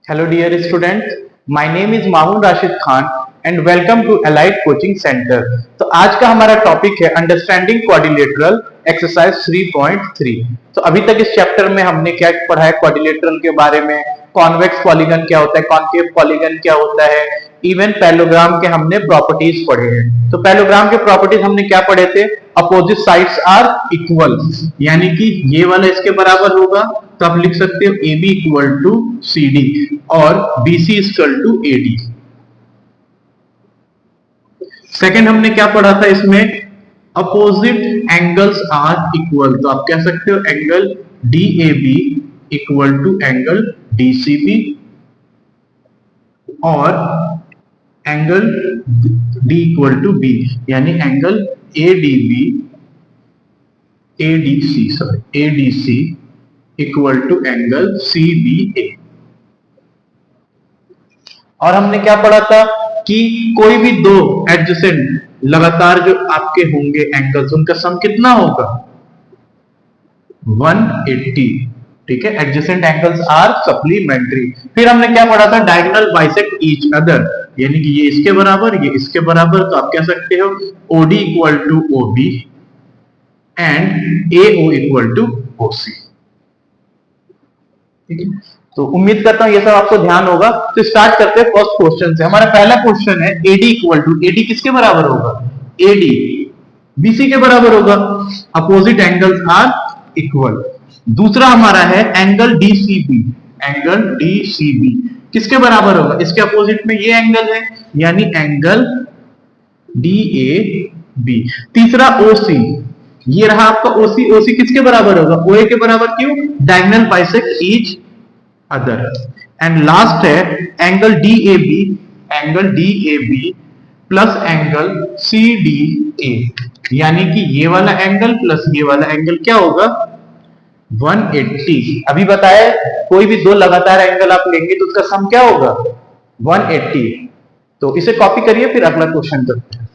Hello dear students, my name is Mamun Rashid Khan and welcome to Allied Coaching Center। तो आज का हमारा टॉपिक है अंडरस्टैंडिंग क्वाड्रिलेटरल एक्सरसाइज 3.3। तो अभी तक इस चैप्टर में हमने क्या पढ़ा है, क्वाड्रिलेटरल के बारे में, कॉन्वेक्स पॉलीगन क्या होता है, कॉन्केव पॉलीगन क्या होता है, इवन पैरेललोग्राम के हमने प्रॉपर्टीज पढ़े हैं। तो पैरेललोग्राम के प्रॉपर्टीज हमने क्या पढ़े थे, अपोजिट साइड्स आर इक्वल, यानी कि ये वाला इसके बराबर होगा, तो आप लिख सकते हो A B equal to C D और B C equal to A D. Second हमने क्या पढ़ा था इसमें, अपोजिट एंगल्स आर इक्वल, तो आप कह सकते हो angle D A B equal to angle D C B और angle D equal to B, यानी angle A D B A D C sorry A D C equal to angle C B A. और हमने क्या पढ़ा था कि कोई भी दो एडजेसेंट लगातार जो आपके होंगे एंगल्स, उनका सम कितना होगा, 180। ठीक है, एडजेसेंट एंगल्स आर सप्लीमेंट्री। फिर हमने क्या पढ़ा था, डायगोनल बाइसेक्ट ईच अदर, यानी कि ये इसके बराबर ये इसके बराबर, तो आप कह सकते हो OD equal to OB and AO equal to OC. ठीक है, तो उम्मीद करता हूं ये सब आपको ध्यान होगा। तो स्टार्ट करते हैं फर्स्ट क्वेश्चन से। हमारा पहला क्वेश्चन है एडी इक्वल टू, एडी किसके बराबर होगा, एडी बीसी के बराबर होगा, अपोजिट एंगल्स आर इक्वल। दूसरा हमारा है एंगल डीसीबी, एंगल डीसीबी किसके बराबर होगा, इसके अपोजिट में ये एंगल है, यानी एंगल डीएबी। तीसरा ओसी, ये रहा आपका ओसी, ओसी किसके बराबर होगा, ओए के बराबर, क्यों, diagonal bisect each other. And last है angle DAB, angle DAB plus angle CDA, यानी कि ये वाला एंगल प्लस ये वाला एंगल क्या होगा, 180। अभी बताया कोई भी दो लगातार एंगल आप लेंगे तो उसका सम क्या होगा, 180। तो इसे कॉपी करिए, फिर अगला क्वेश्चन करते हैं।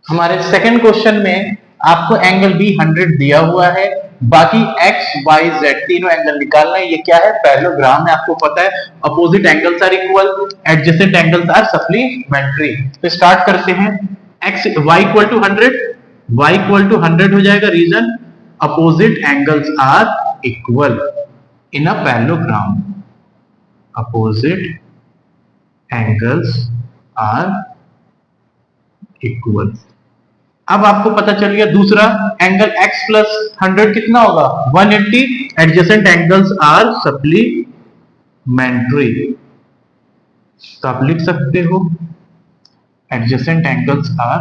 हमारे सेकंड क्वेश्चन में आपको एंगल बी 100 दिया हुआ है, बाकी एक्स वाई जेड तीनों एंगल निकालना है। ये क्या है, पैरेललोग्राम है, आपको पता है opposite angles are equal, adjacent angles are supplementary. तो स्टार्ट करते हैं। X y equal to 100, y equal to 100 हो जाएगा, reason opposite angles are equal in a parallelogram, opposite angles are equal. अब आपको पता चल गया दूसरा एंगल x प्लस 100 कितना होगा, 180, एडजेसेंट एंगल्स आर सप्लीमेंट्री। तो आप लिख सकते हो एडजेसेंट एंगल्स आर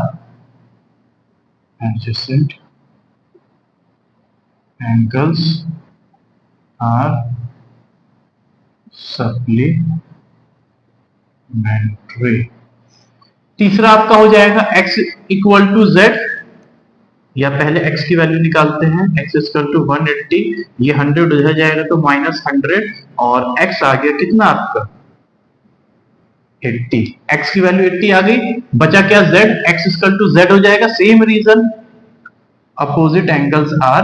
सप्लीमेंट्री। तीसरा आपका हो जाएगा x इक्वल टू जेड, या पहले x की वैल्यू निकालते हैं, x इक्वल टू 180, ये 100 हो जाएगा तो -100 और x आ गया कितना आपका 80, x की वैल्यू 80 आ गई, बचा क्या z, x equal to z हो जाएगा, same reason opposite angles are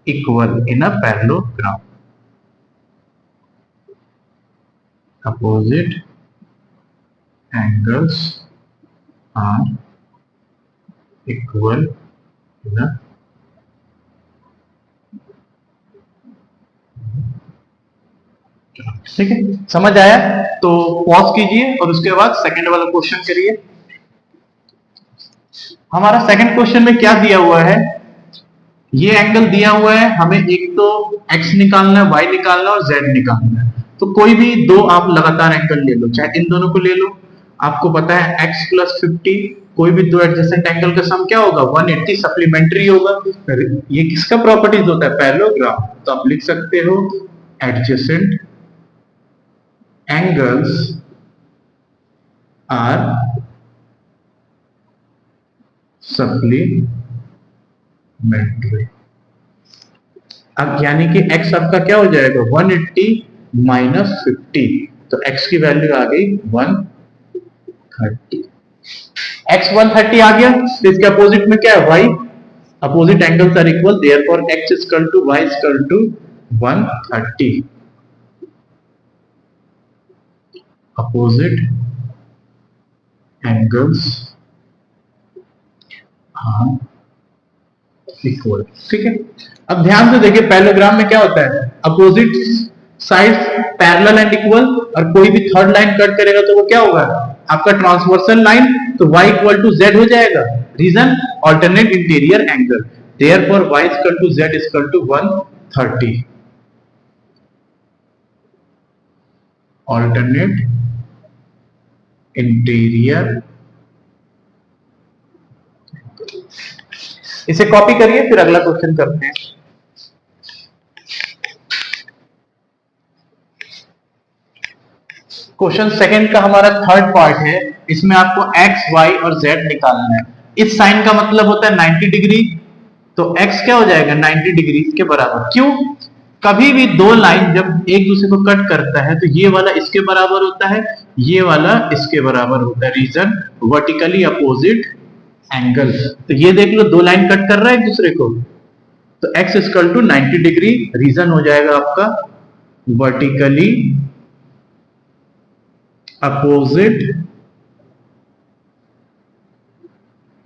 equal in a parallelogram, opposite angles are equal in a ठीक है, समझ आया। तो पॉज कीजिए और उसके बाद सेकंड वाला क्वेश्चन करिए। हमारा सेकंड क्वेश्चन में क्या दिया हुआ है, ये एंगल दिया हुआ है, हमें एक तो x निकालना है, y निकालना है और z निकालना है। तो कोई भी दो आप लगातार एंगल ले लो, चाहे इन दोनों को ले लो, आपको पता है x प्लस 50, कोई भी दो एडजेसेंट एंगल का सम क्या होगा, 180 सप्लीमेंट्री होगा। ये किसका प्रॉपर्टीज होता है, पैरेललोग्राम। तो आप लिख सकते हो एडजेसेंट एंगल्स आर सप्लीमेंट्री। अब यानी कि x आपका क्या हो जाएगा, 180 माइनस 50, तो x की वैल्यू आ गई 130। x 130 आ गया, तो इसके अपोजिट में क्या है y, Opposite angles are equal, therefore x is equal to y is equal to 130. Opposite angles are equal. ठीक है, अब ध्यान से देखिए पैरेललोग्राम में क्या होता है, opposite sides parallel and equal, और कोई भी थर्ड लाइन कट करेगा तो वो क्या होगा, आपका ट्रांसवर्सल लाइन, तो y इक्वल टू z हो जाएगा। Reason alternate interior angle, therefore y equal to z equal to 130। Alternate interior, इसे कॉपी करिए फिर अगला क्वेश्चन करते हैं। क्वेश्चन सेकंड का हमारा थर्ड पार्ट है, इसमें आपको x, y और z निकालना है। इस साइन का मतलब होता है 90 डिग्री, तो x क्या हो जाएगा 90 डिग्री के बराबर। क्यों, कभी भी दो लाइन जब एक दूसरे को कट करता है तो ये वाला इसके बराबर होता है, ये वाला इसके बराबर होता है। रीजन वर्टिकली अपोजिट एंगल, तो ये देख लो दो लाइन कट कर रहा है एक दूसरे को, तो x equal to 90 degree, reason हो जाएगा आपका वर्टिकली अपोजिट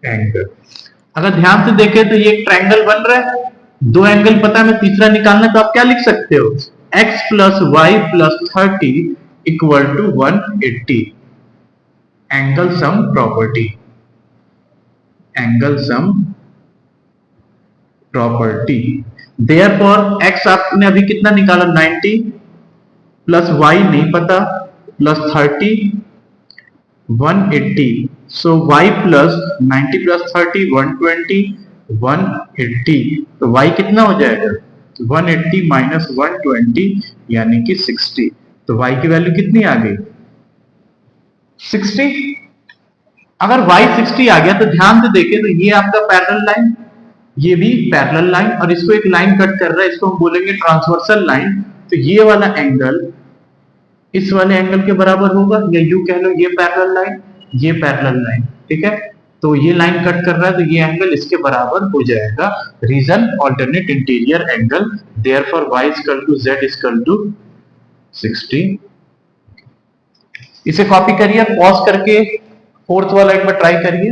एंगल। अगर ध्यान से देखें तो ये एक ट्रायंगल बन रहा है, दो एंगल पता है, मैं तीसरा निकालना, तो आप क्या लिख सकते हो, x plus y plus 30 equal to 180। Angle sum property, angle sum property, therefore x आपने अभी कितना निकाला 90, प्लस y नहीं पता, प्लस 30 180, सो y प्लस 90 प्लस 30 120 180, तो y कितना हो जाएगा 180 माइनस 120 यानी कि 60, तो y की वैल्यू कितनी आ गई 60। अगर y 60 आ गया तो ध्यान से देखें तो ये आपका पैरेलल लाइन, ये भी पैरेलल लाइन, और इसको एक लाइन कट कर रहा है, इसको हम बोलेंगे ट्रांसवर्सल लाइन, तो ये वाला एंगल इस वाले एंगल के बराबर होगा, या यूं कह लो ये पैरेलल लाइन, ये पैरेलल लाइन, ठीक है, तो ये लाइन कट कर रहा है तो ये एंगल इसके बराबर हो जाएगा। Reason alternate interior angle, therefore y equal to z equal to 60। इसे कॉपी करिए, पॉज करके फोर्थ वाला एक बार ट्राई करिए।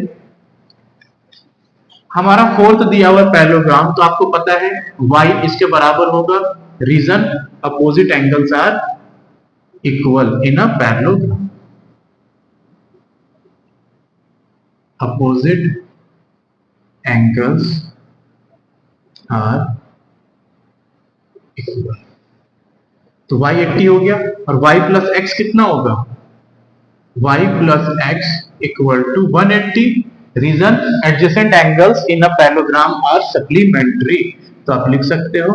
हमारा फोर्थ दिया हुआ पैरेललोग्राम, तो आपको पता है y इसके बराबर होगा, reason opposite angles are equal in a parallelogram, opposite angles are equal, तो y 80 हो गया, और y प्लस x कितना होगा, y plus x equal to 180। Reason adjacent angles in a parallelogram are supplementary, तो आप लिख सकते हो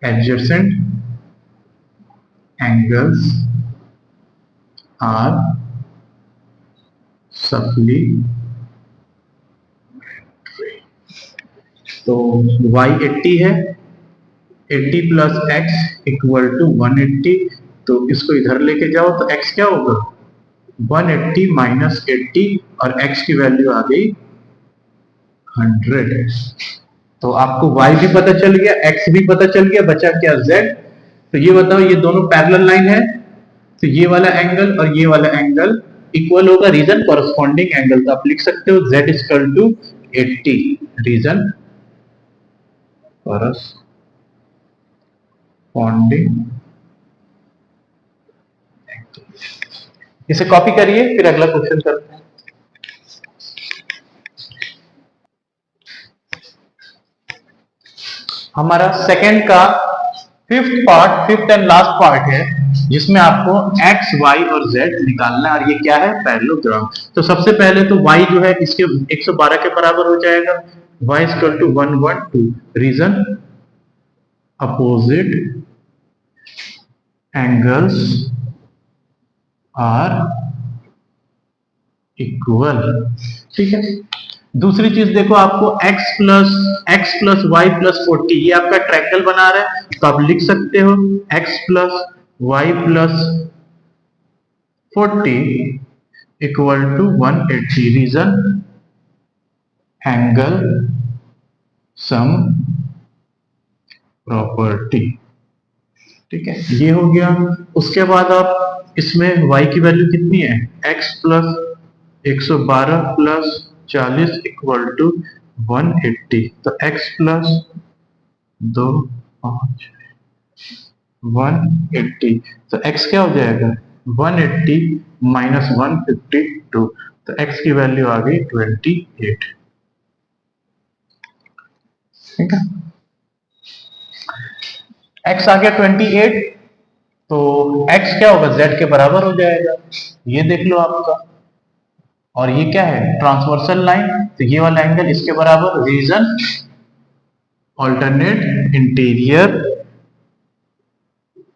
एडजेसेंट एंगल्स आर सप्लीमेंट्री, तो y 80 है, 80 प्लस x इक्वल टू 180, तो इसको इधर लेके जाओ तो x क्या होगा 180 माइनस 80, और x की वैल्यू आ गई 100। तो आपको y भी पता चल गया, x भी पता चल गया, बचा क्या z। तो ये बताओ ये दोनों पैरेलल लाइन है, तो ये वाला एंगल और ये वाला एंगल इक्वल होगा, रीजन कॉरस्पॉन्डिंग एंगल, तो आप लिख सकते हो z equal to 80, reason corresponding. इसे कॉपी करिए फिर अगला क्वेश्चन करते हैं। हमारा सेकंड का फिफ्थ एंड लास्ट पार्ट है, जिसमें आपको x, y और z निकालना है, और ये क्या है पैरेललोग्राम। तो सबसे पहले तो y जो है इसके 112 के बराबर हो जाएगा, y equal to 112, reason opposite angles are equal, ठीक है। दूसरी चीज देखो, आपको x प्लस वाई प्लस 40, ये आपका ट्रायंगल बना रहा है, तो आप लिख सकते हो x plus y plus 40 equal to 180, reason angle sum property. ठीक है, ये हो गया। उसके बाद आप इसमें y की वैल्यू कितनी है, x plus 112 plus 40 equal to 180। तो x प्लस 2 5 180। तो x क्या हो जाएगा, 180 माइनस 152। तो x की वैल्यू आ गई 28। ठीक है, x आ गया 28। तो x क्या होगा, z के बराबर हो जाएगा। ये देख लो आपका, और ये क्या है, ट्रांसवर्सल लाइन। तो ये वाला एंगल इसके बराबर, रीजन ऑल्टरनेट इंटीरियर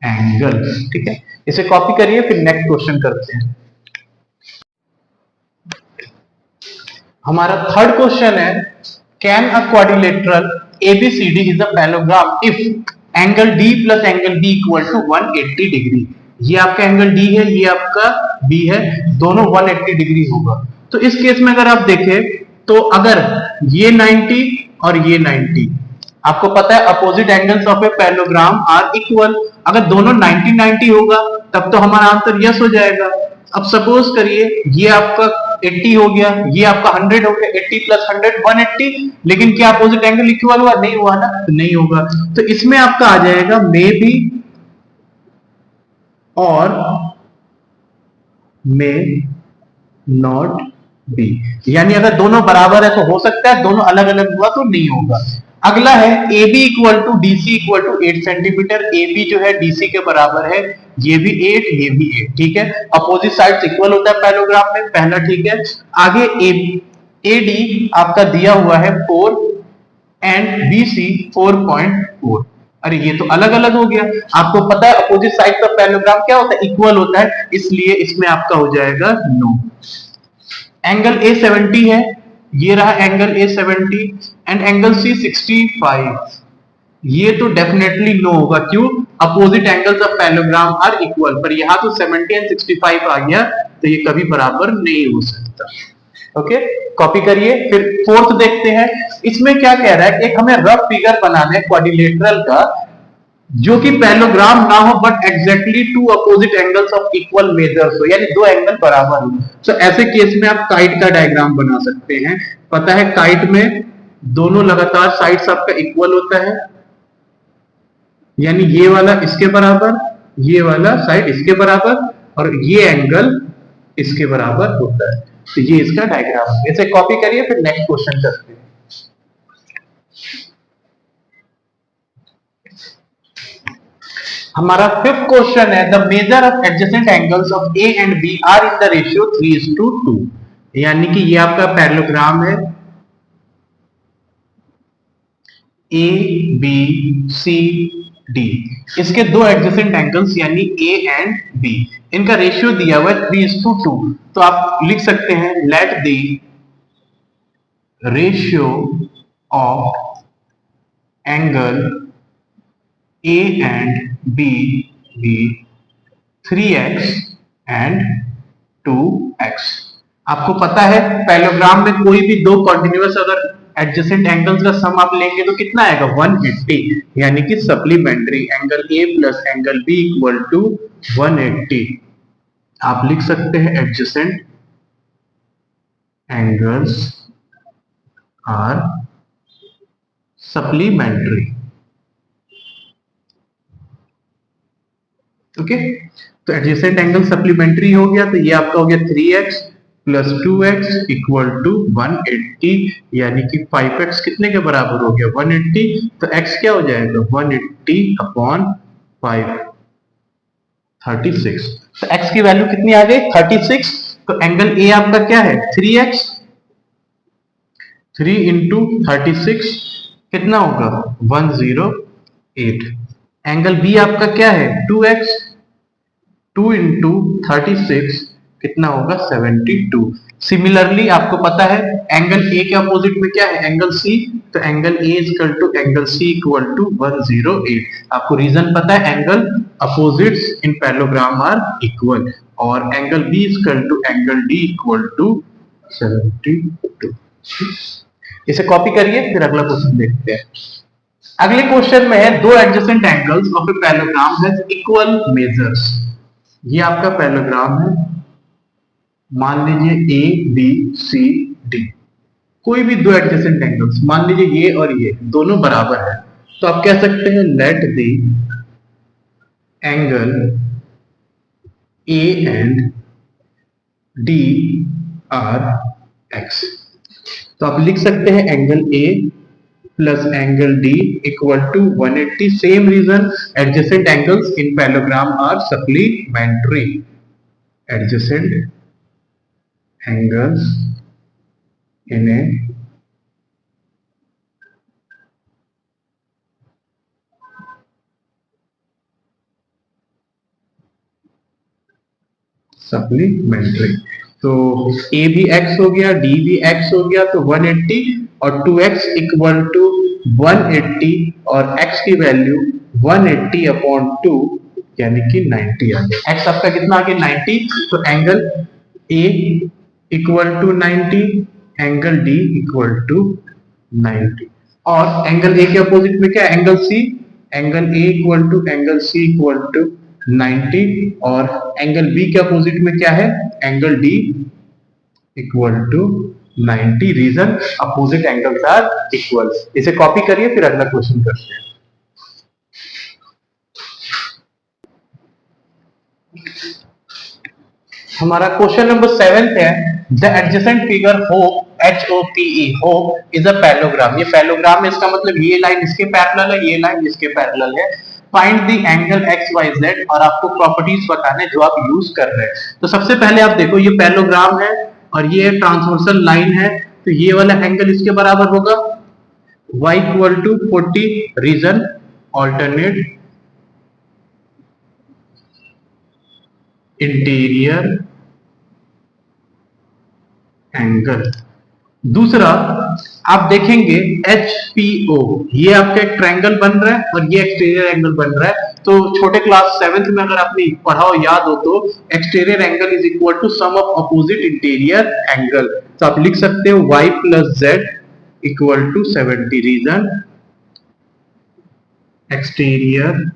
एंगल। ठीक है, इसे कॉपी करिए, फिर नेक्स्ट क्वेश्चन करते हैं। हमारा थर्ड क्वेश्चन है, can a quadrilateral ABCD is a parallelogram if angle D plus angle B equal to 180 degree. ये आपका एंगल डी है, ये आपका बी है, दोनों 180 डिग्री होगा। तो इस केस में अगर आप देखें, तो अगर ये 90 और ये 90, आपको पता है opposite angles of a parallelogram are equal. अगर दोनों 90 90 होगा तब तो हमारा आंसर यस हो जाएगा। अब सपोज करिए ये आपका 80 हो गया, ये आपका 100 हो गया, 80 प्लस 100 180। लेकिन क्या अपोजिट एंगल इक्वल हुआ, नहीं हुआ ना, तो नहीं होगा। तो इसमें आपका आ जाएगा मे बी और मे नॉट बी। यानी अगर दोनों बराबर है तो हो सकता है, दोनों अलग अलग हुआ तो नहीं होगा। अगला है A B equal to D C equal to 8 centimetre. A B जो है डीसी के बराबर है, ये भी 8 ये भी 8। ठीक है, अपोजिट साइड्स इक्वल होता है पैरेललोग्राम में, पहला ठीक है। आगे ए डी आपका दिया हुआ है 4 एंड बी सी 4.4। अरे ये तो अलग अलग हो गया। आपको पता है अपोजिट साइड का पैरेललोग्राम क्या होता है, इक्वल होता है, इसलिए इसमें आपका हो जाएगा नो। एंगल ए 70 है, ये रहा angle A 70 and angle C 65। ये तो डेफिनेटली नो होगा, क्यों, opposite angles of parallelogram are equal. पर यहां तो 70 एंड 65 आ गया, तो ये कभी बराबर नहीं हो सकता। ओके, कॉपी करिए। फिर फोर्थ देखते हैं, इसमें क्या कह रहा है, एक हमें रफ फिगर बनाना है क्वाड्रिलेटरल का, जो कि पैरेललोग्राम ना हो but exactly two opposite angles of equal measures हो, यानी दो एंगल बराबर हो। तो ऐसे केस में आप काइट का डायग्राम बना सकते हैं। पता है काइट में दोनों लगातार साइड्स आपका इक्वल होता है, यानी ये वाला इसके बराबर, ये वाला साइड इसके बराबर, और ये एंगल इसके बराबर होता है। तो ये इसका डायग्राम है। इसे कॉपी करिए, फिर नेक्स्ट क्वेश्चन करते हैं। हमारा फिफ्थ क्वेश्चन है, the measure of adjacent angles of A and B are in the ratio 3:2। यानी कि ये आपका पैरेललोग्राम है, ए बी सी डी, इसके दो एडजेसेंट एंगल्स यानी ए एंड बी, इनका रेशियो दिया हुआ है 3:2। तो आप लिख सकते हैं, let the ratio of angle A and B be 3x and 2x। आपको पता है पैरेललोग्राम में कोई भी दो कॉन्टिन्यूअस अगर एडजेसेंट एंगल्स का सम आप लेंगे तो कितना आएगा, 180। यानी कि supplementary angle A plus angle B equal to 180। आप लिख सकते हैं adjacent angles are supplementary. Okay, तो एडजेसेंट एंगल सप्लीमेंट्री हो गया, तो ये आपका हो गया 3x plus 2x equal to 180। यानी कि 5x कितने के बराबर हो गया, 180। तो x क्या हो जाएगा, 180 अपॉन 5 36। तो x की वैल्यू कितनी आ गई, 36। तो एंगल ए आपका क्या है, 3x, 3 इंटू 36 कितना होगा, 108। एंगल बी आपका क्या है, 2x, 2 इंटू 36 कितना होगा, 72। सिमिलरली आपको पता है एंगल ए के अपोजिट में क्या है, एंगल सी। तो angle A equal to angle C equal to 108। आपको रीजन पता है, angle opposites in parallelogram are equal, और angle B equal to angle D equal to 72। इसे कॉपी करिए, फिर अगला क्वेश्चन देखते हैं। अगले क्वेश्चन में है दो adjacent angles of a parallelogram has equal measures. ये आपका पैरेललोग्राम है, मान लीजिए ए बी सी डी, कोई भी दो एडजेसेंट एंगल्स, मान लीजिए ये और ये दोनों बराबर है, तो आप कह सकते हैं let the angle A and D are x. तो आप लिख सकते हैं angle A plus angle D equal to 180। Same reason, adjacent angles in parallelogram are supplementary. Adjacent angles in A supplementary. तो ए भी एक्स हो गया, डी भी एक्स हो गया, तो 180 और 2x इक्वल टू 180 और x की वैल्यू 180 अपॉन 2 यानी कि 90 आ गया। x आपका कितना आ गया 90, तो angle a equal to 90, angle d equal to 90, और एंगल a के अपोजिट में क्या angle c, angle a equal to angle c equal to 90, और एंगल b के अपोजिट में क्या है angle d equal to 90। Reason opposite angles are equal. इसे कॉपी करिए, फिर अगला क्वेश्चन करते हैं। हमारा क्वेश्चन नंबर 7 है the adjacent figure hope HOPE hope is a parallelogram. ये पैरेललोग्राम है, इसका मतलब ये लाइन इसके पैरेलल है, ये लाइन इसके पैरेलल है। फाइंड द एंगल XYZ, और आपको प्रॉपर्टीज बताने जो आप यूज कर रहे हैं। तो सबसे पहले आप देखो ये पैरेललोग्राम है और ये ट्रांसवर्सल लाइन है, तो ये वाला एंगल इसके बराबर होगा y equal to 40। Reason alternate interior angle. दूसरा आप देखेंगे HPO, ये आपका एक ट्रायंगल बन रहा है और ये एक्सटीरियर एंगल बन रहा है। तो छोटे क्लास 7th में अगर आपने पढ़ा हो, याद हो, तो exterior angle is equal to sum of opposite interior angle. तो आप लिख सकते हो y plus z equal to 70। Reason exterior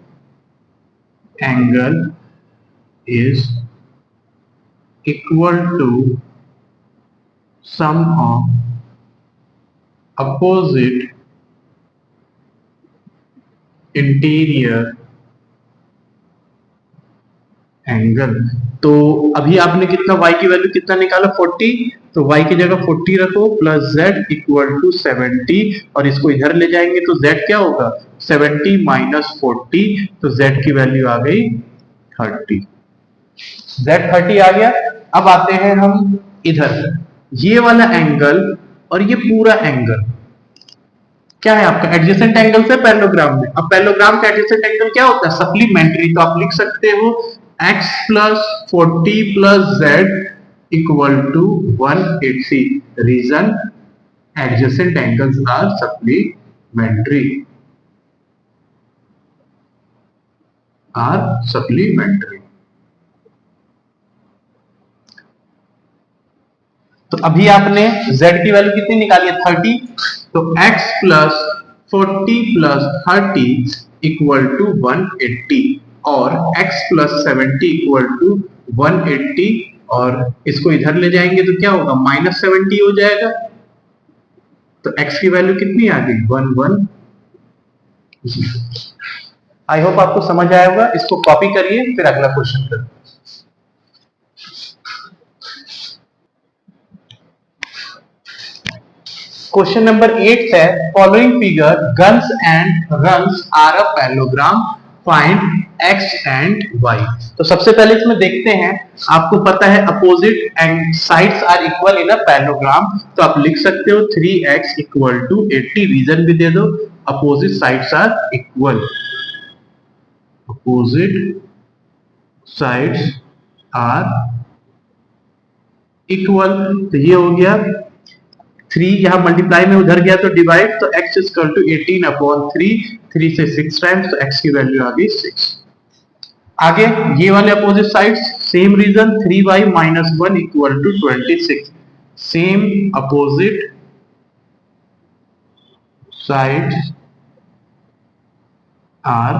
angle is equal to sum of opposite interior angle. तो अभी आपने कितना y की वैल्यू कितना निकाला 40, तो y की जगह 40 रखो प्लस z इक्वल टू 70, और इसको इधर ले जाएंगे तो z क्या होगा 70 माइनस 40, तो z की वैल्यू आ गई 30। z 30 आ गया। अब आते हैं हम इधर, ये वाला एंगल और ये पूरा एंगल क्या है आपका एडजेसेंट एंगल से पैरेललोग्राम में। अब पैरेललोग्राम का एडजेसेंट एंगल क्या होता है सप्लीमेंट्री। तो आप लिख सकते हो x plus 40 plus z equal to 180। Reason adjacent angles are supplementary, तो अभी आपने z की वैल्यू कितनी निकाली है 30, तो x plus 40 plus 30 equal to 180, और x प्लस 70 इक्वल टू 180, और इसको इधर ले जाएंगे तो क्या होगा माइनस 70 हो जाएगा। तो x की वैल्यू कितनी आ गई 110। आई होप आपको समझ आया होगा। इसको कॉपी करिए, फिर अगला क्वेश्चन करें। क्वेश्चन नंबर 8 है following figure guns and runs are a parallelogram, find x and y। तो सबसे पहले इसमें देखते हैं, आपको पता है opposite and sides are equal in a parallelogram, तो आप लिख सकते हो 3x इक्वल टू 80। रीजन भी दे दो opposite sides are equal, opposite sides are equal. तो ये हो गया 3, यहां मल्टीप्लाई में उधर गया तो डिवाइड, तो x इक्वल टू 18 अपॉन 3, 3 से 6 टाइम्स, तो x की वैल्यू आ गई 6। आगे ये वाले opposite sides same reason 3y minus 1 equal to 26। Same opposite sides are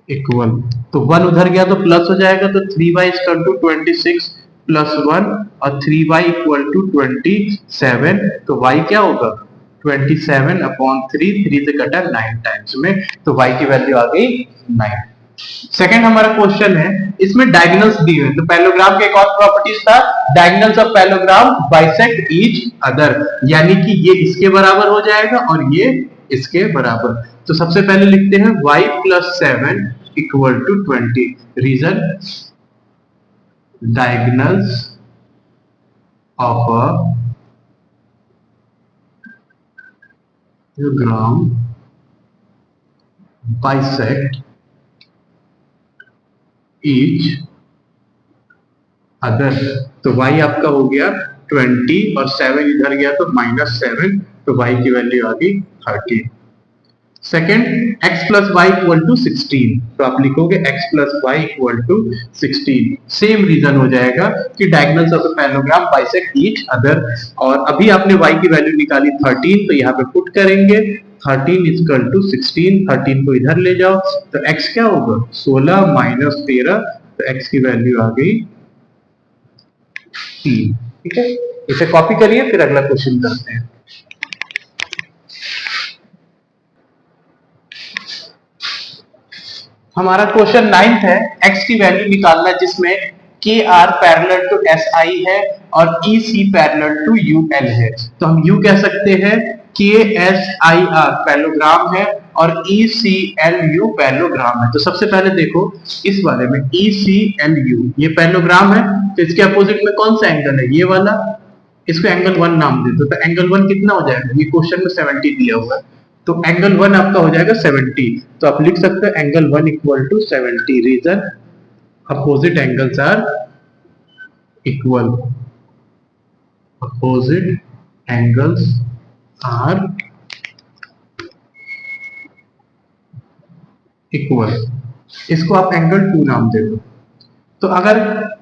equal, तो 1 उधर गया तो प्लस हो जाएगा, तो 3y इक्वल टू 26 प्लस 1 और 3y इक्वल टू 27, तो y क्या होगा 27 अपॉन 3, 3 से कटा 9 टाइम्स में, तो y की वैल्यू आ गई 9। सेकंड हमारा क्वेश्चन है, इसमें डायगोनल्स दिए हुए, तो पैरेललोग्राम के एक और प्रॉपर्टीज था, diagonals of parallelogram bisect each other, यानी कि ये इसके बराबर हो जाएगा और ये इसके बराबर। तो सबसे पहले लिखते हैं y plus 7 equal to 20, reason diagonals of a parallelogram bisect each other, तो y आपका हो गया 20 और 7 इधर गया तो -7, तो y की वैल्यू आ गई 30। Second x plus y equal to 16, तो आप लिखोगे x plus y equal to 16, same reason हो जाएगा कि diagonals of the parallelogram bisect each other, और अभी आपने y की वैल्यू निकाली 13, तो यहाँ पे पुट करेंगे 13 इक्वल टू 16, 13 को इधर ले जाओ तो x क्या होगा 16 माइनस 13, तो x की वैल्यू आ गई 3। ठीक है, इसे कॉपी करिए, फिर अगला क्वेश्चन करते हैं। हमारा क्वेश्चन 9th है, x की वैल्यू निकालना जिसमें K R parallel to S I है और E C parallel to U L है, तो हम यू कह सकते हैं के एस आई आर पैरेललोग्राम है और E C L U parallelogram है। तो सबसे पहले देखो इस बारे में, ई सी एल यू ये पैरेललोग्राम है, तो इसके अपोजिट में कौन सा एंगल है, ये वाला, इसको एंगल 1 नाम दे दो, तो एंगल 1 कितना हो जाएगा, ये क्वेश्चन में 70 दिया हुआ है, तो एंगल 1 आपका हो जाएगा 70, तो आप लिख सकते हो angle 1 equal to 70, reason opposite angles are equal, opposite angles are equal, इसको आप एंगल 2 नाम दे दो। तो अगर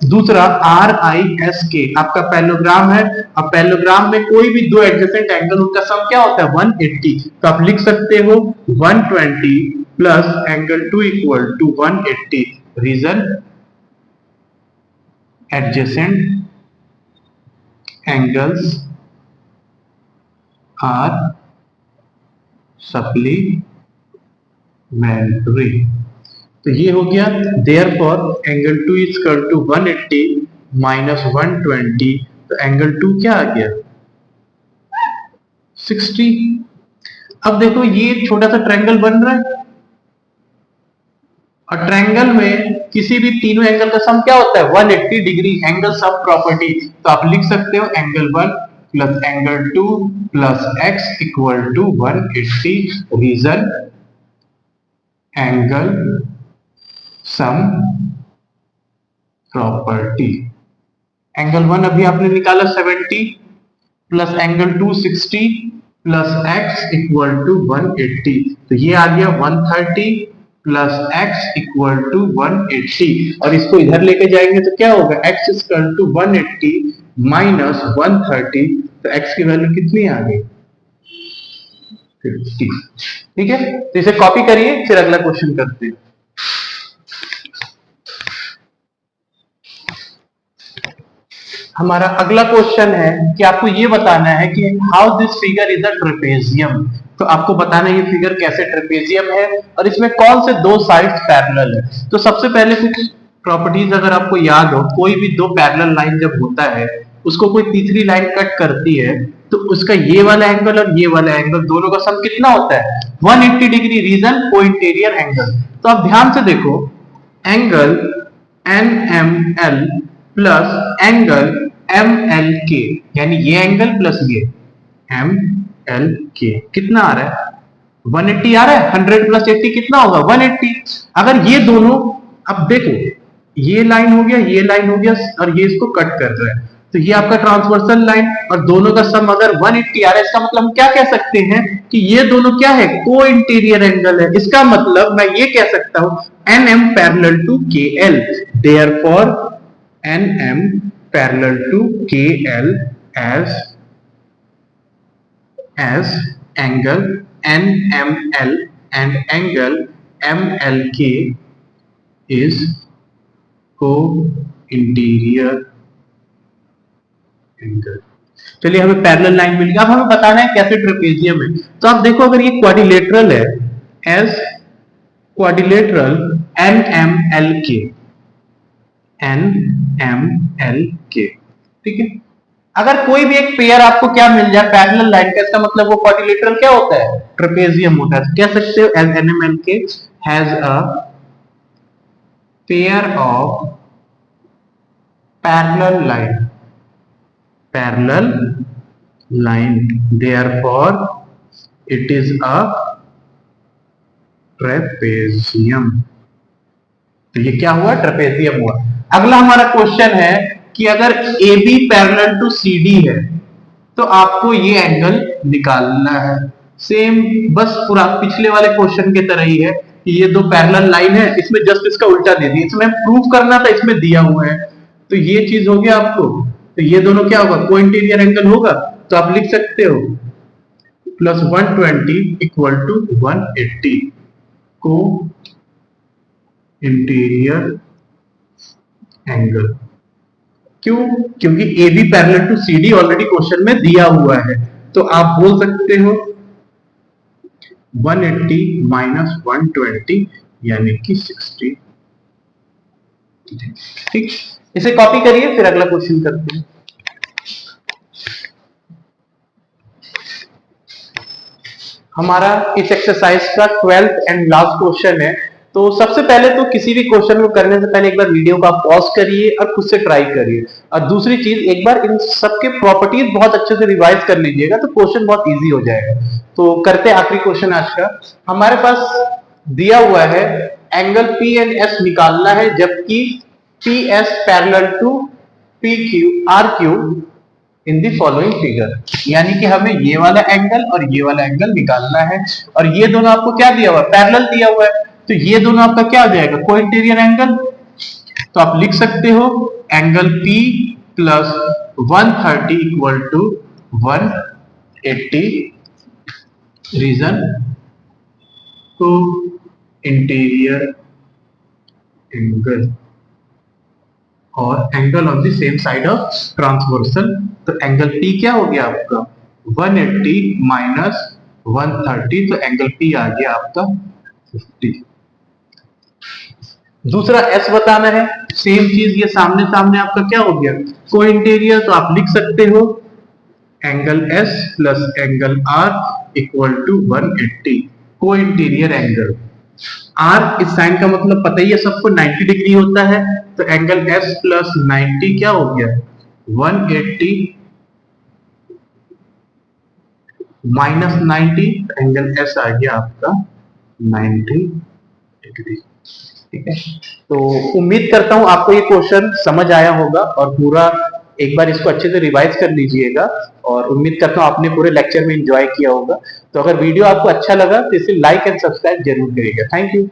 दूसरा आर आई एस के आपका पैरेललोग्राम है, अब पैरेललोग्राम में कोई भी दो एडजेसेंट एंगल उनका सम क्या होता है 180, तो आप लिख सकते हो 120 plus angle 2 equal to 180, reason adjacent angles are supplementary, तो ये हो गया, therefore angle 2 is equal to 180 minus 120, तो एंगल 2 क्या आ गया 60। अब देखो ये छोटा सा ट्रायंगल बन रहा है और ट्रायंगल में किसी भी तीनों एंगल का सम क्या होता है 180 डिग्री, एंगल सम प्रॉपर्टी, तो आप लिख सकते हो angle 1 plus angle 2 plus x equal to 180, reason angle sum property. Angle 1 अभी आपने निकाला 70 plus angle 2 60 plus x equal to 180, तो ये आ गया 130 प्लस x इक्वल टू 180, और इसको इधर लेके जाएंगे तो क्या होगा x इक्वल टू 180 माइनस 130, तो x की वैल्यू कितनी आ गई 50। ठीक है, तो इसे कॉपी करिए, फिर अगला क्वेश्चन करते हैं। हमारा अगला क्वेश्चन है कि आपको ये बताना है कि how this figure is a trapezium, तो आपको बताना है ये फिगर कैसे ट्रेपेजियम है और इसमें कौन से दो साइड्स पैरेलल है। तो सबसे पहले कुछ प्रॉपर्टीज अगर आपको याद हो, कोई भी दो पैरेलल लाइन जब होता है उसको कोई तीसरी लाइन कट करती है तो उसका ये वाला एंगल और ये वाला एंगल दोनों का सम कितना होता है 180 डिग्री, रीजन कोइंटेरियर एंगल। तो आप ध्यान से देखो angle NML plus angle MLK, यानी ये एंगल प्लस ये MLK कितना आ रहा है 180 आ रहा है, 100 प्लस 80 कितना होगा 180। अगर ये दोनों, अब देखो ये लाइन हो गया, ये लाइन हो गया और ये इसको कट कर रहा है, तो ये आपका ट्रांसवर्सल लाइन और दोनों का सम अगर 180 आ रहा है, इसका मतलब हम क्या कह सकते हैं कि ये दोनों क्या है को इंटीरियर एंगल है। इसका मतलब मैं ये कह सकता हूं NM parallel to KL, therefore NM parallel to KL as angle NML and angle MLK is co-interior angle। चलिए हमें पैरेलल लाइन मिल गया। अब हमें बताना है कैसे ट्रेपेजियम है। तो आप देखो अगर ये क्वाड्रिलेटरल है एस क्वाड्रिलेटरल NMLK NMLK, ठीक है। अगर कोई भी एक पेयर आपको क्या मिल जाए पैरेलल लाइन का, इसका मतलब वो क्वाड्रिलेटरल क्या होता है, ट्रेपेजियम होता है। तो कह सकते हो as NMLK has a pair of parallel line, parallel line, therefore it is a trapezium. तो ये क्या हुआ, ट्रेपेजियम हुआ। अगला हमारा क्वेश्चन है कि अगर AB पैरेलल टू CD है तो आपको ये एंगल निकालना है। सेम बस पूरा पिछले वाले क्वेश्चन के तरह ही है कि ये दो पैरेलल लाइन है, इसमें जस्ट इसका उल्टा दे दिया, इसमें प्रूफ करना था, इसमें दिया हुआ है। तो ये चीज हो गया आपको। तो ये दोनों क्या होगा, को इंटीरियर एंगल होगा। तो आप लिख सकते हो plus 120 equal to 180 co interior angle. क्यों, क्योंकि AB parallel to CD already question में दिया हुआ है। तो आप बोल सकते हो 180 माइनस 120 यानी कि 60, ठीक। इसे कॉपी करिए, फिर अगला क्वेश्चन करते हैं। हमारा इस एक्सरसाइज का 12th एंड लास्ट क्वेश्चन है। तो सबसे पहले तो किसी भी क्वेश्चन को करने से पहले एक बार वीडियो का पॉज करिए और खुद से ट्राई करिए। और दूसरी चीज, एक बार इन सबके प्रॉपर्टीज बहुत अच्छे से रिवाइज कर लीजिएगा तो क्वेश्चन बहुत इजी हो जाएगा। तो करते हैं आखिरी क्वेश्चन आज का। हमारे पास दिया हुआ है एंगल P एंड S निकालना है, जबकि PS parallel to PQ RQ in the following figure. यानी कि हमें ये वाला एंगल और ये वाला एंगल निकालना है, और ये दोनों आपको क्या दिया हुआ है, पैरेलल दिया हुआ है। तो ये दोनों आपका क्या हो जाएगा, को इंटीरियर एंगल। तो आप लिख सकते हो angle P plus 130 equal to 180, reason co interior angle और angle on the same side of transversal. तो एंगल P क्या हो गया आपका 180 माइनस 130, तो एंगल P आ गया आपका 50। दूसरा S बताना है, सेम चीज, ये सामने सामने आपका क्या हो गया, को इंटीरियर। तो आप लिख सकते हो angle S plus angle R equal to 180, co interior angle. R इस साइन का मतलब पता ही है सबको, 90 डिग्री होता है। तो एंगल S प्लस 90 क्या हो गया 180 माइनस 90, एंगल S आ गया आपका 90 डिग्री, ठीक है। तो उम्मीद करता हूं आपको ये क्वेश्चन समझ आया होगा और पूरा एक बार इसको अच्छे से रिवाइज कर लीजिएगा, और उम्मीद करता हूं आपने पूरे लेक्चर में एंजॉय किया होगा। तो अगर वीडियो आपको अच्छा लगा तो इसे लाइक एंड सब्सक्राइब जरूर करिएगा। Thank you.